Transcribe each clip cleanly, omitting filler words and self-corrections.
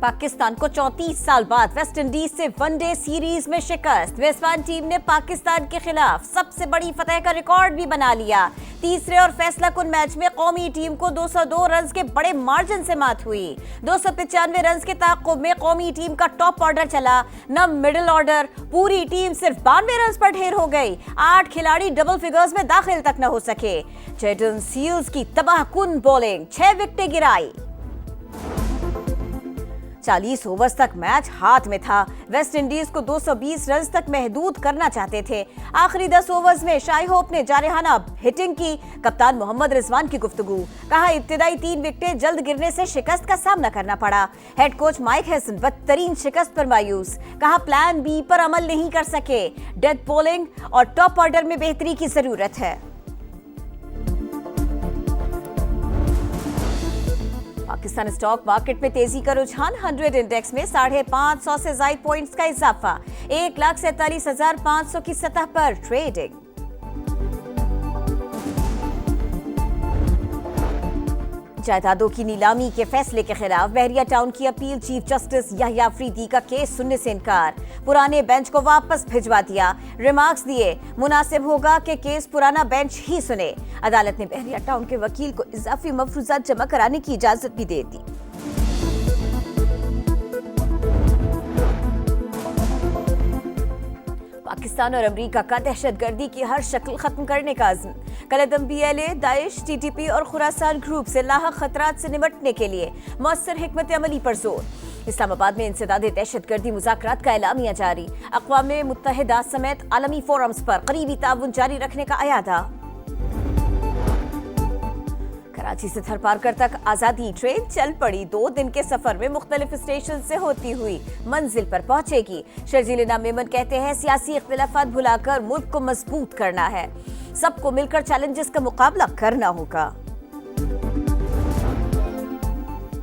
पाकिस्तान को 34 साल बाद वेस्ट इंडीज से वनडे सीरीज में शिकस्त। मेजबान टीम ने पाकिस्तान के खिलाफ सबसे बड़ी फतह का रिकॉर्ड भी बना लिया। तीसरे और फैसला कुन मैच में कौमी टीम को 202 रन के बड़े मार्जिन से मात हुई। 295 रन के ताक़ुब में कौमी टीम का टॉप ऑर्डर चला, न मिडिल ऑर्डर। पूरी टीम सिर्फ 92 रन पर ढेर हो गई। 8 खिलाड़ी डबल फिगर्स में दाखिल तक न हो सके। जेडन सील्स की तबाहकुन बॉलिंग 6 विकेटें गिराई। 40 ओवर्स तक मैच हाथ में था। वेस्ट इंडीज को 220 रन तक महदूद करना चाहते थे। आखिरी 10 ओवर्स में शाई होप ने जारहाना हिटिंग की। कप्तान मोहम्मद रिजवान की गुफ्तगू, कहा इब्तिदाई 3 विकेटें जल्द गिरने से शिकस्त का सामना करना पड़ा। हेड कोच माइक हैसन बदतरीन शिकस्त पर मायूस, कहा प्लान बी पर अमल नहीं कर सके। डेथ बॉलिंग और टॉप ऑर्डर में बेहतरी की जरूरत है। पाकिस्तान स्टॉक मार्केट में तेजी का रुझान। 100 इंडेक्स में 550 से ज्यादा पॉइंट्स का इजाफा। 1,47,500 की सतह पर ट्रेडिंग। जायदादों की नीलामी के फैसले के खिलाफ बहरिया टाउन की appeal. Chief justice Yahya Afridi का केस सुनने से इनकार। पुराने बेंच को वापस भिजवा दिया। रिमार्क्स दिए मुनासिब होगा कि केस पुराना बेंच ही सुने। अदालत ने बहरिया टाउन के वकील को इजाफी मफरूजात जमा कराने की इजाजत भी दे दी। पाकिस्तान और अमेरिका का दहशतगर्दी की हर शक्ल खत्म करने का अज़्म। कलअदम BLA, दाइश, TTP और खुरासान ग्रुप से लाहक खतरात से निपटने के लिए मौसर हिकमत अमली पर जोर। इस्लामाबाद में इंसदाद दहशतगर्दी मुज़ाकरात का एलामिया जारी। अक़वाम मुत्तहिदा समेत आलमी फोरम्स पर करीबी ताउन जारी रखने का अयादा। कराची से थरपारकर तक आज़ादी ट्रेन चल पड़ी। 2 दिन के सफर में मुख्तलिफ स्टेशन से होती हुई मंजिल पर पहुंचेगी। शर्जील इनाम मेमन कहते हैं सियासी इख्तिलाफात भुलाकर मुल्क को मजबूत करना है। सबको मिलकर चैलेंजेस का मुकाबला करना होगा।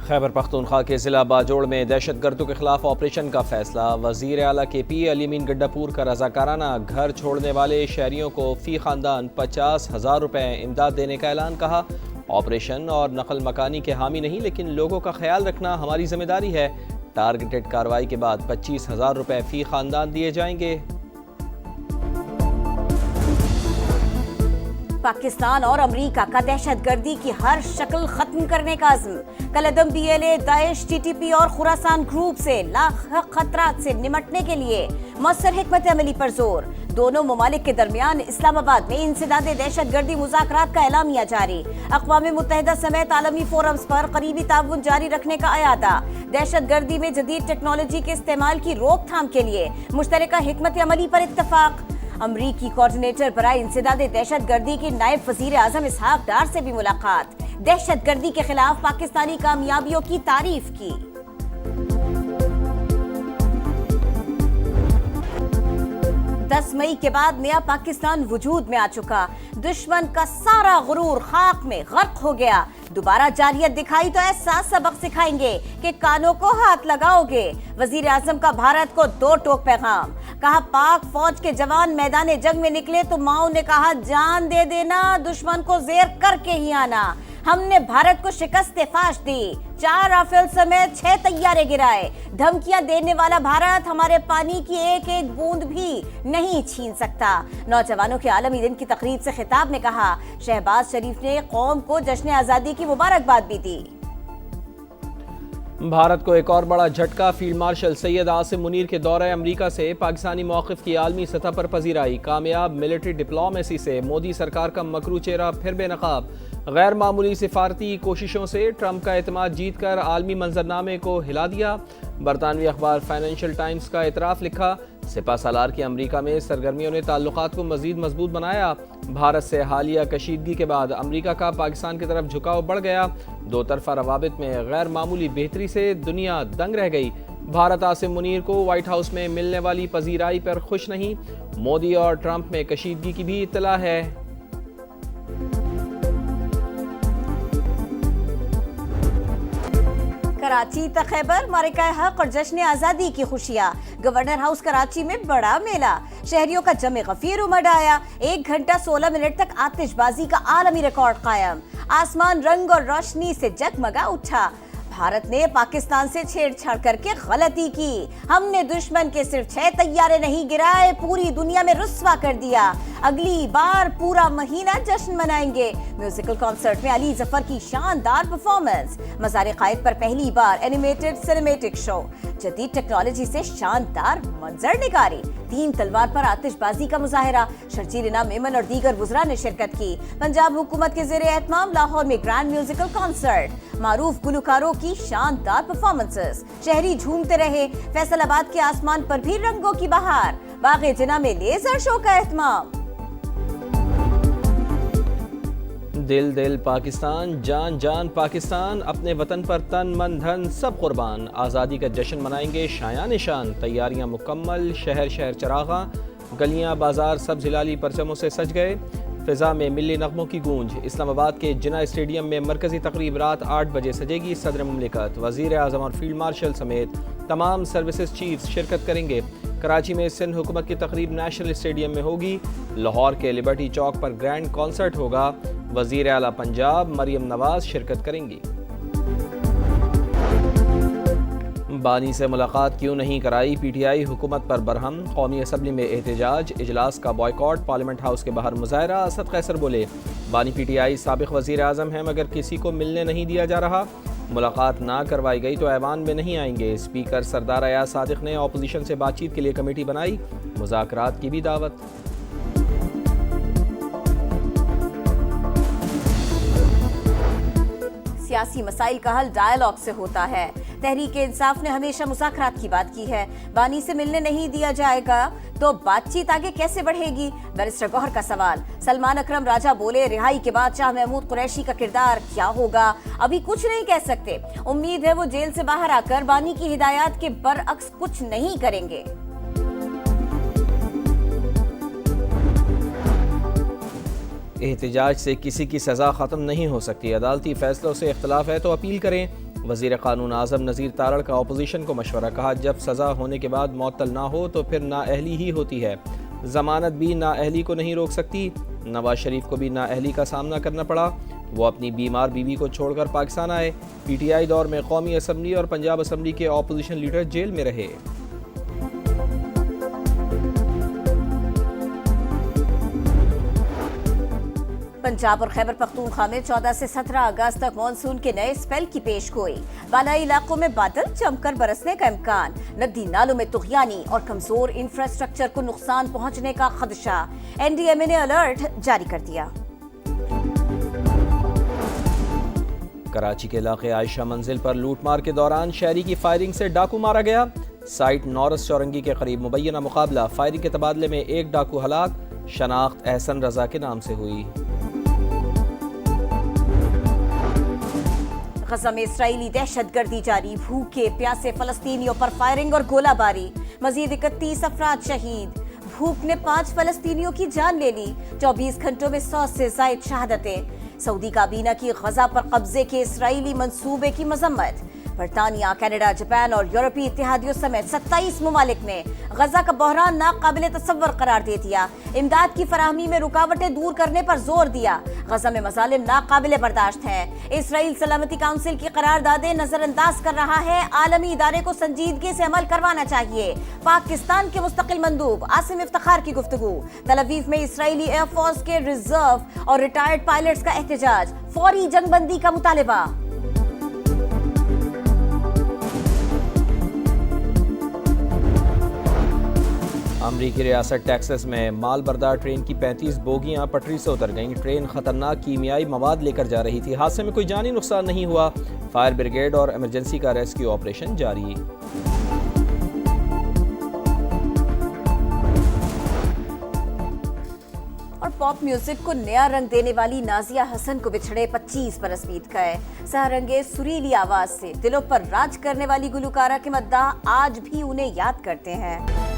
खैबर पख्तूनख्वा के जिला बाजोड़ में दहशतगर्दों के खिलाफ ऑपरेशन का फैसला। वजीर आला KP अली अमीन गड्डापुर का रजाकाराना घर छोड़ने वाले शहरियों को फी खानदान 50,000 रुपए इमदाद देने का ऐलान। कहा ऑपरेशन और नकल मकानी के हामी नहीं, लेकिन लोगों का ख्याल रखना हमारी जिम्मेदारी है। टारगेटेड कार्रवाई के बाद 25,000 रुपए फी खानदान दिए जाएंगे। पाकिस्तान और अमेरिका का दहशतगर्दी की हर शक्ल खत्म करने का अज़्म। कलअदम BLA, दाइश, TTP और खुरासान ग्रुप से लाख खतरात से निपटने के लिए मौसर हिकमत अमली पर जोर। दोनों ममालिक के दरमियान इस्लामाबाद में इंसदादे दहशतगर्दी मुज़ाकरात का एलामिया जारी। अक़वाम मुत्तहिदा समेत आलमी फोरम्स पर करीबी ताउन जारी रखने का अयादा। दहशतगर्दी में जदीद टेक्नोलॉजी के इस्तेमाल की रोकथाम के लिए मुश्तरका हिकमत अमली पर इत्तफाक। अमरीकी कोऑर्डिनेटर बराए इंसदादे दहशतगर्दी के नायब वज़ीर आज़म इसहाक डार से भी मुलाकात। दहशतगर्दी के खिलाफ पाकिस्तानी कामयाबियों की तारीफ की। 10 मई के बाद नया पाकिस्तान वजूद में आ चुका। दुश्मन का सारा गुरूर खाक में गर्क हो गया। दोबारा जारियत दिखाई तो ऐसा सबक सिखाएंगे कि कानों को हाथ लगाओगे। वजीर आजम का भारत को 2 टोक पैगाम। कहा पाक फौज के जवान मैदान जंग में निकले तो माओ ने कहा जान दे देना, दुश्मन को जेर करके ही आना। हमने भारत को शिकस्त फाश दी। 4 राफेल समेत 6 तैयारे गिराए। धमकियां देने वाला भारत हमारे पानी की एक बूंद भी नहीं छीन सकता। नौजवानों के आलमी दिन की तकरीब से खिताब में कहा शहबाज शरीफ ने कौम को जश्न आज़ादी की मुबारकबाद भी दी। भारत को एक और बड़ा झटका। फील्ड मार्शल सैयद आसिम मुनीर के दौरे अमेरिका से पाकिस्तानी मौक़िफ़ की आलमी सतह पर पजीराई। कामयाब मिलिट्री डिप्लोमेसी से मोदी सरकार का मकरू चेहरा फिर बेनकाब। गैर मामूली सिफारती कोशिशों से ट्रंप का एतमाद जीत कर आलमी मंजरनामे को हिला दिया। बरतानवी अखबार फाइनेंशियल टाइम्स का एतराफ़ लिखा सिपा सालार की अमरीका में सरगर्मियों ने ताल्लुकात को मज़ीद मजबूत बनाया। भारत से हालिया कशीदगी के बाद अमरीका का पाकिस्तान की तरफ झुकाव बढ़ गया। 2 तरफ़ा रवाबित में गैर मामूली बेहतरी से दुनिया दंग रह गई। भारत आसिम मुनीर को व्हाइट हाउस में मिलने वाली पजीराई पर खुश नहीं। मोदी और ट्रंप में कशीदगी की भी इत्तला है। कराची तक खैबर मारिका हक और जश्न आज़ादी की खुशियाँ। गवर्नर हाउस कराची में बड़ा मेला। शहरियों का जमे गफीर उमड़ आया। 1 घंटा 16 मिनट तक आतिशबाजी का आलमी रिकॉर्ड कायम। आसमान रंग और रोशनी से जगमगा उठा। भारत ने पाकिस्तान से छेड़छाड़ करके गलती की। हमने दुश्मन के सिर्फ 6 तैयारे नहीं गिराए, पूरी दुनिया में रुस्वा कर दिया। अगली बार पूरा महीना जश्न मनाएंगे। म्यूजिकल कॉन्सर्ट में अली जफर की शानदार परफॉर्मेंस। मज़ार कायद पर पहली बार एनिमेटेड सिनेमैटिक शो। जदीद टेक्नोलॉजी से शानदार मंजर निगारी। 3 तलवार पर आतिशबाजी का मुजाहिरा। शर्जील इनाम मेमन और दीगर वुज़रा ने शिरकत की। पंजाब हुकूमत के ज़ेरे एहतमाम लाहौर में ग्रैंड म्यूजिकल कॉन्सर्ट। मारूफ गुलकारों की शानदार परफॉर्मेंसेस। शहरी झूमते रहे। फैसलाबाद के आसमान पर भी रंगों की बहार। बाग़े जिना में लेजर शो का एहतमाम। दिल दिल पाकिस्तान, जान जान पाकिस्तान, अपने वतन पर तन मन धन सब कुर्बान। आज़ादी का जश्न मनाएंगे शाया निशान। तैयारियां मुकम्मल, शहर शहर चरागा, गलियां बाजार सब जिलाली परचमों से सज गए। फ़िज़ा में मिली नग़मों की गूंज। इस्लामाबाद के जिना स्टेडियम में मरकज़ी तकरीब रात 8 बजे सजेगी। सदर मुमलिकत, वज़ीर आज़म और फील्ड मार्शल समेत तमाम सर्विसेज चीफ्स शिरकत करेंगे। कराची में सिंध हुकूमत की तकरीब नेशनल स्टेडियम में होगी। लाहौर के लिबर्टी चौक पर ग्रैंड कॉन्सर्ट होगा। वज़ीर आला पंजाब मरियम नवाज शिरकत करेंगी। बानी से मुलाकात क्यों नहीं कराई, PTI हुकूमत पर बरहम। कौमी असम्बली में एहतजाज, इजलास का बॉयकॉट, पार्लियामेंट हाउस के बाहर मुजाहरा। असद कैसर बोले, बानी PTI साबिक़ वज़ीर आज़म हैं मगर किसी को मिलने नहीं दिया जा रहा। मुलाकात ना करवाई गई तो ऐवान में नहीं आएंगे। स्पीकर सरदार अयाज सादिक ने अपोजिशन से बातचीत के लिए कमेटी बनाई। मुज़ाकरात की भी दावत। सियासी मसाइल का हल डायलॉग से होता है। तहरीक-ए-इंसाफ ने हमेशा मुज़ाकरात की बात की है। बानी से मिलने नहीं दिया जाएगा तो बातचीत आगे कैसे बढ़ेगी? बैरिस्टर गौहर का सवाल। सलमान अकरम राजा बोले, रिहाई के बाद शाह महमूद कुरैशी का किरदार क्या होगा, अभी कुछ नहीं कह सकते। उम्मीद है वो जेल से बाहर आकर बानी की हिदायत के बरअक्स कुछ नहीं करेंगे। एहतजाज से किसी की सज़ा ख़त्म नहीं हो सकती। अदालती फैसलों से इख्तलाफ है तो अपील करें। वज़ीर क़ानून आज़म नज़ीर तारड़ का अपोजिशन को मशवरा। कहा, जब सज़ा होने के बाद मुअत्तल ना हो तो फिर नाअहली ही होती है। ज़मानत भी नाअहली को नहीं रोक सकती। नवाज शरीफ को भी नाअहली का सामना करना पड़ा। वो अपनी बीमार बीवी को छोड़कर पाकिस्तान आए। PTI दौर में कौमी असम्बली और पंजाब असम्बली के अपोजिशन लीडर जेल में रहे। पंजाब और खैबर पख्तूनख्वा में 14 से 17 अगस्त तक मानसून के नए स्पेल की पेशगोई। बालाई इलाकों में बादल जमकर बरसने का इम्कान। नदी नालों में तुग़यानी और कमजोर इंफ्रास्ट्रक्चर को नुकसान पहुंचने का खदशा। NDMA ने अलर्ट जारी कर दिया। कराची के इलाके आयशा मंजिल पर लूटमार के दौरान शहरी की फायरिंग से डाकू मारा गया। साइट नौरस चौरंगी के करीब मुबैना मुकाबला। फायरिंग के तबादले में एक डाकू हलाक। शनाख्त एहसन रजा के नाम से हुई। गजा में इसराइली दहशतगर्दी जारी। भूखे प्यासे फलस्तीनियों पर फायरिंग और गोलाबारी। मजीद 31 अफराद शहीद। भूख ने 5 फलस्तीनियों की जान ले ली। 24 घंटों में 100 से ज़ायद शहादतें। सऊदी काबीना की गजा पर कब्जे के इसराइली मंसूबे की मजम्मत। बरतानिया, कनाडा, जापान और यूरोपीय इत्तेहादियों समेत 27 ममालिक ने गजा का बहरान नाकाबिल तसव्वुर करार दे दिया। इमदाद की फराहमी में रुकावटें दूर करने पर जोर दिया। गजा में मजालिम नाकाबिल बर्दाश्त हैं। इसराइल सलामती काउंसिल की करारदादें नजरअंदाज कर रहा है। आलमी इदारे को संजीदगी से अमल करवाना चाहिए। पाकिस्तान के मुस्तकिल मंदूब आसिम इफ्तिखार की गुफ्तगू। तल अवीव में इसराइली एयरफोर्स के रिजर्व और रिटायर्ड पायलट्स का एहतजाज। फौरी जंगबंदी का मुतालिबा। अमरीकी रियासत टेक्सास में माल बरदार ट्रेन की 35 बोगियां पटरी से उतर गईं। ट्रेन खतरनाक कीमियाई मवाद लेकर जा रही थी। हादसे में कोई जानी नुकसान नहीं हुआ। फायर ब्रिगेड और इमरजेंसी का रेस्क्यू ऑपरेशन जारी। और पॉप म्यूजिक को नया रंग देने वाली नाजिया हसन को बिछड़े 25 बरस बीत गए। सहरंगे सुरीली आवाज से दिलों पर राज करने वाली गुलकारा के मद्दाह आज भी उन्हें याद करते हैं।